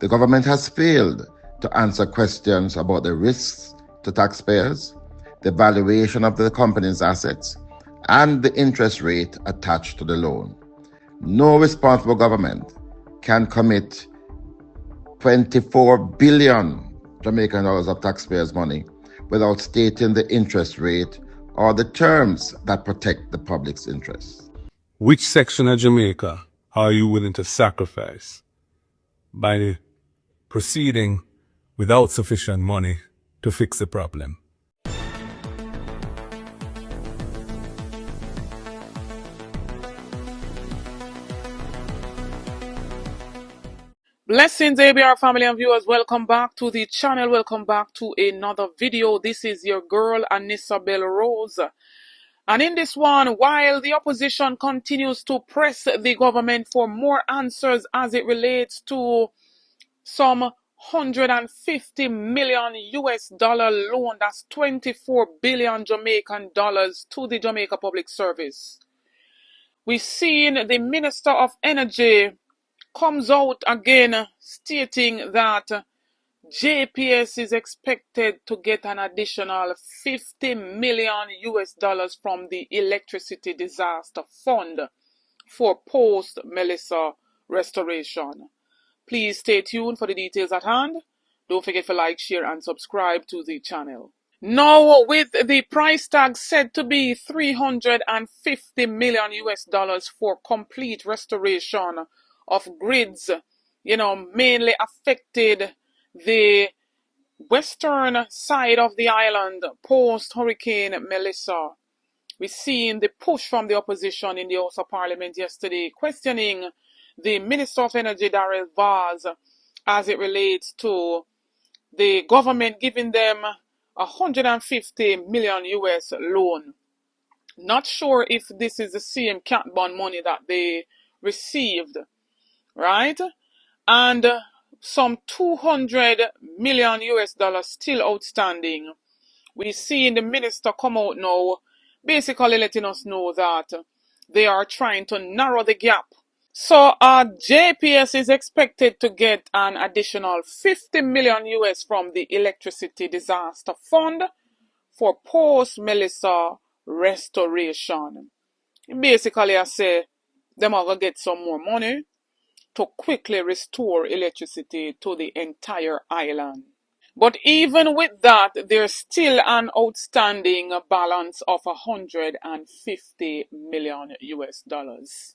The government has failed to answer questions about the risks to taxpayers, the valuation of the company's assets, and the interest rate attached to the loan. No responsible government can commit 24 billion Jamaican dollars of taxpayers' money without stating the interest rate or the terms that protect the public's interests. Which section of Jamaica are you willing to sacrifice by proceeding without sufficient money to fix the problem? Blessings, ABR family and viewers. Welcome back to the channel. Welcome back to another video. This is your girl, Anissa Rose. And in this one, while the opposition continues to press the government for more answers as it relates to some 150 million US dollar loan, that's 24 billion Jamaican dollars to the Jamaica Public Service, we've seen the Minister of Energy comes out again stating that JPS is expected to get an additional 50 million US dollars from the Electricity Disaster Fund for post-Melissa restoration. Please stay tuned for the details at hand. Don't forget to like, share, and subscribe to the channel. Now, with the price tag said to be 350 million US dollars for complete restoration of grids, mainly affected the western side of the island post-Hurricane Melissa. We've seen the push from the opposition in the House of Parliament yesterday, questioning the Minister of Energy, Darrell Vaz, as it relates to the government giving them 150 million US loan. Not sure if this is the same cat bond money that they received, right? And some 200 million US dollars still outstanding. We're seeing the minister come out now, basically letting us know that they are trying to narrow the gap. So JPS is expected to get an additional 50 million US from the Electricity Disaster Fund for post-Melissa restoration. Basically, I say them are going to get some more money to quickly restore electricity to the entire island. But even with that, there's still an outstanding balance of 150 million US dollars.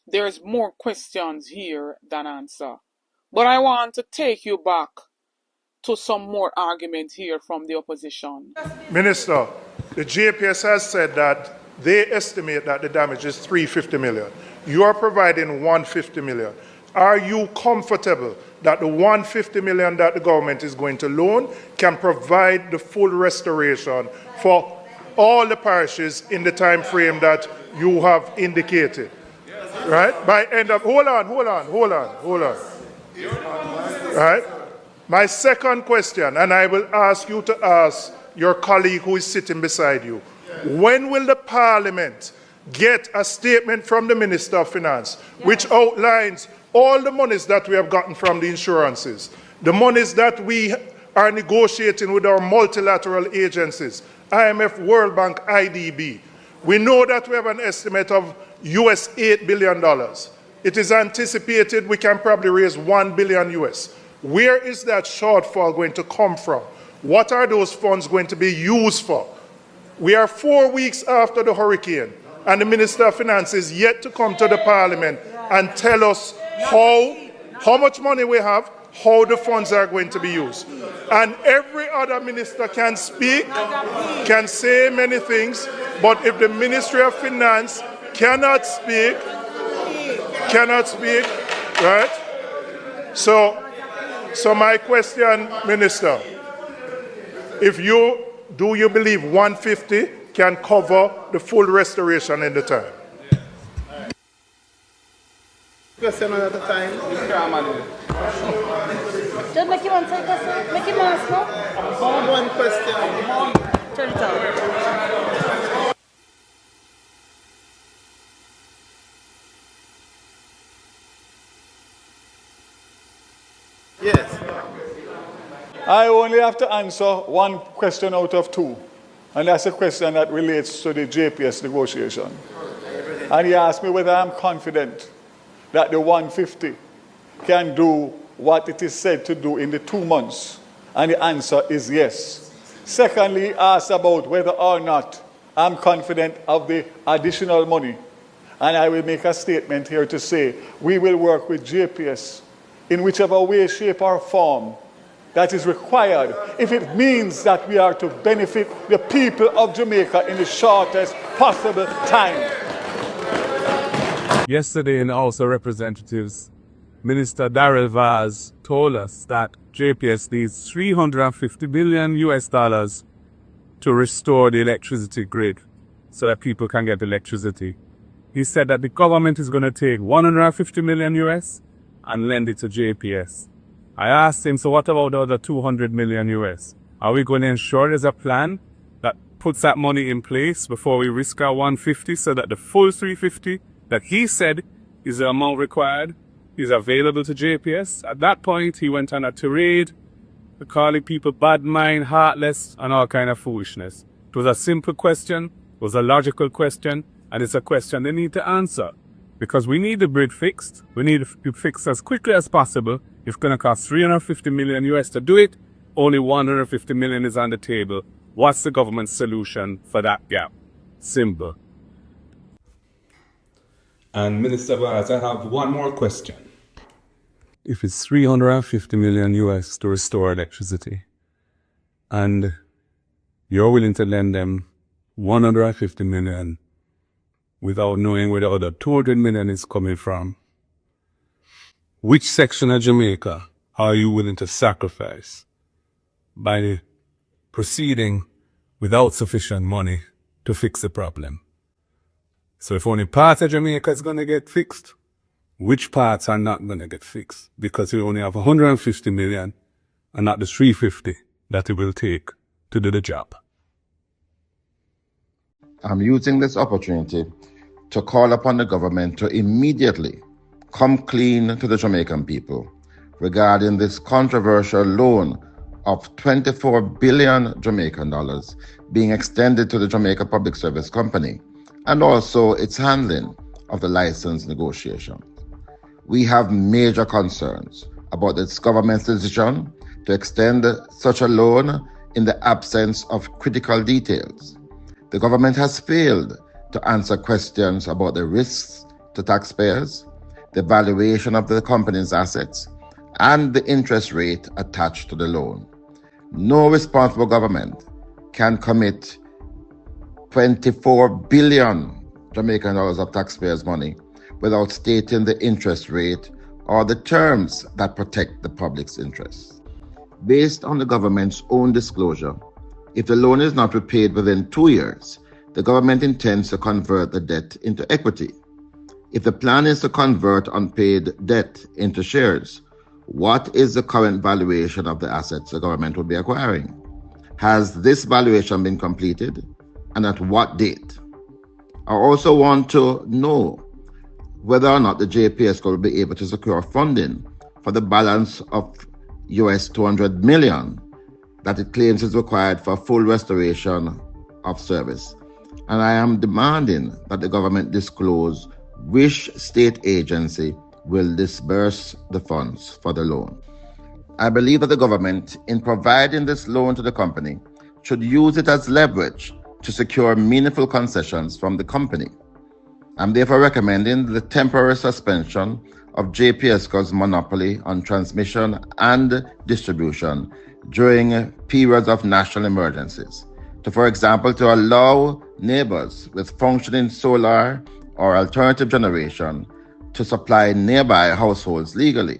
There's more questions here than answer. But I want to take you back to some more argument here from the opposition. Minister, the JPS has said that they estimate that the damage is 350 million. You are providing 150 million. Are you comfortable that the 150 million that the government is going to loan can provide the full restoration for all the parishes in the time frame that you have indicated? Right? By end of, hold on. Right? My second question, and I will ask you to ask your colleague who is sitting beside you. When will the Parliament get a statement from the Minister of Finance which outlines all the monies that we have gotten from the insurances, the monies that we are negotiating with our multilateral agencies, IMF, World Bank, IDB. We know that we have an estimate of US $8 billion. It is anticipated we can probably raise 1 billion US. Where is that shortfall going to come from? What are those funds going to be used for? We are 4 weeks after the hurricane, and the Minister of Finance is yet to come to the Parliament and tell us how much money we have, how the funds are going to be used. And every other minister can speak, can say many things, but if the Ministry of Finance cannot speak, right? So my question, Minister, do you believe 150 can cover the full restoration in the time? Question at a time. Just make him answer question. Make him answer. One question. Turn it on. Yes. I only have to answer one question out of two, and that's a question that relates to the JPS negotiation. And he asked me whether I'm confident that the 150 can do what it is said to do in the 2 months, and the answer is yes. Secondly, he asked about whether or not I'm confident of the additional money, and I will make a statement here to say we will work with JPS in whichever way, shape, or form that is required, if it means that we are to benefit the people of Jamaica in the shortest possible time. Yesterday in the House of Representatives, Minister Darrell Vaz told us that JPS needs $350 billion to restore the electricity grid so that people can get electricity. He said that the government is going to take $150 million and lend it to JPS. I asked him, so what about the other $200 million? Are we going to ensure there's a plan that puts that money in place before we risk our 150 so that the full 350 that he said is the amount required is available to JPS? At that point, he went on a tirade, calling people bad mind, heartless, and all kind of foolishness. It was a simple question, it was a logical question, and it's a question they need to answer. Because we need the grid fixed. We need it fixed as quickly as possible. It's going to cost $350 million to do it. Only $150 million is on the table. What's the government's solution for that gap? Simple. And Minister Vaz, I have one more question. If it's $350 million to restore electricity, and you're willing to lend them $150 million without knowing where the other $200 million is coming from, which section of Jamaica are you willing to sacrifice by proceeding without sufficient money to fix the problem? So if only part of Jamaica is going to get fixed, which parts are not going to get fixed? Because we only have $150 million and not the $350 that it will take to do the job. I'm using this opportunity to call upon the government to immediately come clean to the Jamaican people regarding this controversial loan of 24 billion Jamaican dollars being extended to the Jamaica Public Service Company and also its handling of the license negotiations. We have major concerns about this government's decision to extend such a loan in the absence of critical details. The government has failed to answer questions about the risks to taxpayers, the valuation of the company's assets, and the interest rate attached to the loan. No responsible government can commit 24 billion Jamaican dollars of taxpayers' money without stating the interest rate or the terms that protect the public's interests. Based on the government's own disclosure, if the loan is not repaid within 2 years, the government intends to convert the debt into equity. If the plan is to convert unpaid debt into shares, what is the current valuation of the assets the government will be acquiring? Has this valuation been completed, and at what date? I also want to know whether or not the JPS will be able to secure funding for the balance of US $200 million that it claims is required for full restoration of service. And I am demanding that the government disclose which state agency will disburse the funds for the loan. I believe that the government, in providing this loan to the company, should use it as leverage to secure meaningful concessions from the company. I'm therefore recommending the temporary suspension of JPS's monopoly on transmission and distribution during periods of national emergencies, for example, to allow neighbors with functioning solar or alternative generation to supply nearby households legally.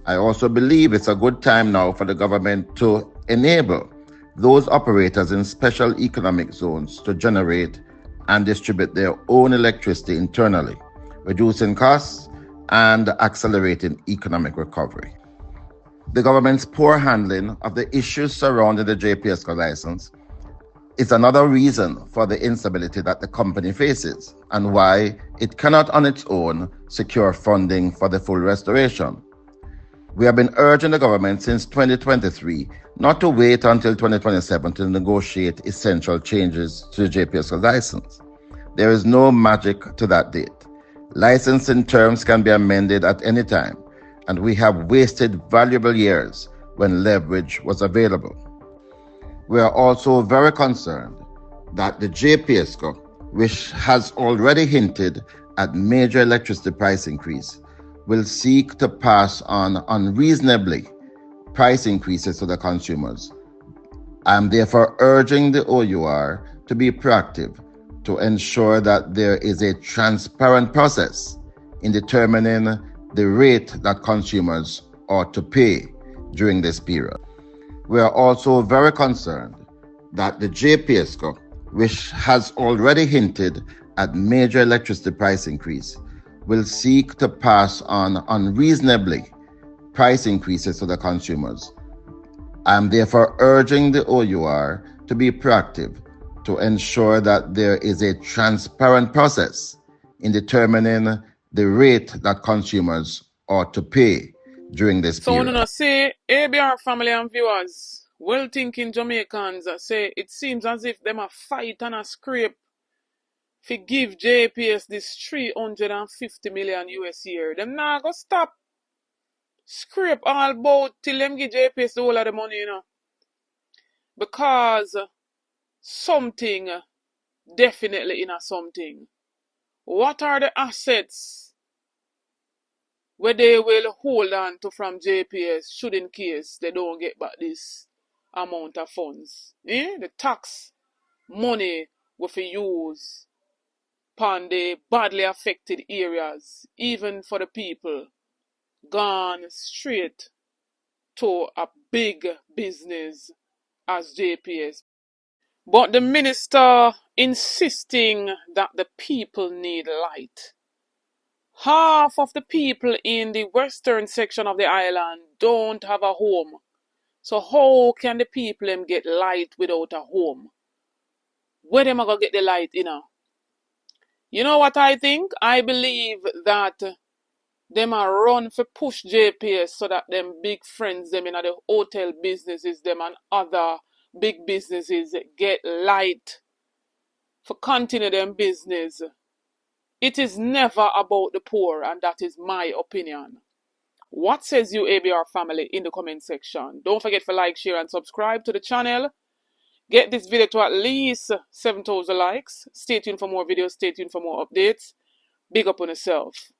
I also believe it's a good time now for the government to enable those operators in special economic zones to generate and distribute their own electricity internally, reducing costs and accelerating economic recovery. The government's poor handling of the issues surrounding the JPS license is another reason for the instability that the company faces and why it cannot on its own secure funding for the full restoration. We have been urging the government since 2023 not to wait until 2027 to negotiate essential changes to the JPS license. There is no magic to that date. Licensing terms can be amended at any time, and we have wasted valuable years when leverage was available. We are also very concerned that the JPS, which has already hinted at major electricity price increase, will seek to pass on unreasonably price increases to the consumers. I am therefore urging the OUR to be proactive to ensure that there is a transparent process in determining the rate that consumers ought to pay during this period. We are also very concerned that the JPS, which has already hinted at major electricity price increase, will seek to pass on unreasonably price increases to the consumers. I am therefore urging the OUR to be proactive to ensure that there is a transparent process in determining the rate that consumers ought to pay during this period. So, say, ABR family and viewers, well-thinking Jamaicans say it seems as if them a fight and a scrape to give JPS this 350 million US year. Them not go stop scrape all about till them give JPS the whole of the money, Because something definitely in a something. What are the assets where they will hold on to from JPS should in case they don't get back this amount of funds? The tax money we fi use upon the badly affected areas, even for the people, gone straight to a big business as JPS. But the minister insisting that the people need light. Half of the people in the western section of the island don't have a home. So how can the people get light without a home? Where them gonna get the light, You know what I think? I believe that them are run for push JPS so that them big friends them in the hotel businesses them and other big businesses get light for continue them business. It is never about the poor, and that is my opinion. What says you, ABR family, in the comment section? Don't forget to like, share and subscribe to the channel. Get this video to at least 7,000 likes. Stay tuned for more videos. Stay tuned for more updates. Big up on yourself.